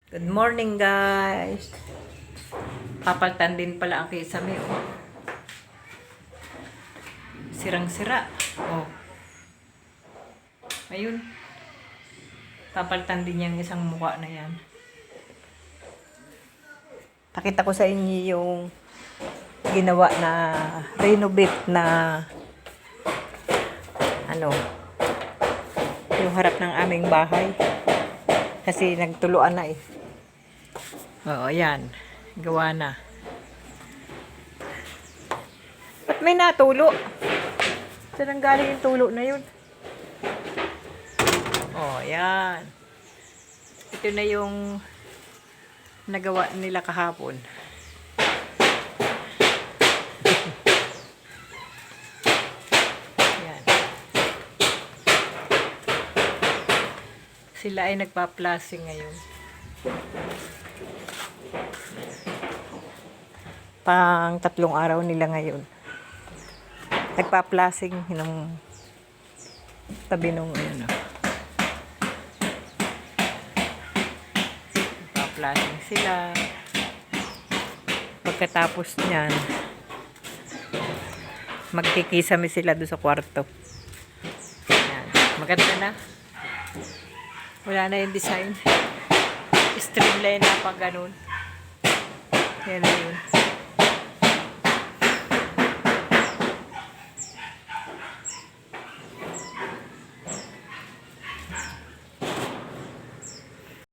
Good morning, guys. Papaltan din pala ang kisame, oh. Sirang-sira. Oh. Ayun. Papaltan din yung isang mukha na yan. Pakita ko sa inyo yung ginawa na renovate na yung harap ng aming bahay. Kasi nagtuluan na eh. Oo, ayan. Gawa na. Ba't may natulo? Saan ang galing yung tulo na yun? Oh, ayan. Ito na yung nagawa nila kahapon. Ayan. Sila ay nagpa-plasing ngayon. Pang 3 araw nila ngayon. Nagpa-plasing ng tabi nung ano. Nagpa-plasing sila. Pagkatapos niyan, magkikisame sila doon sa kwarto. Ayan. Maganda na. Wala na yung design. Streamline na pag ganun. Yan na yun.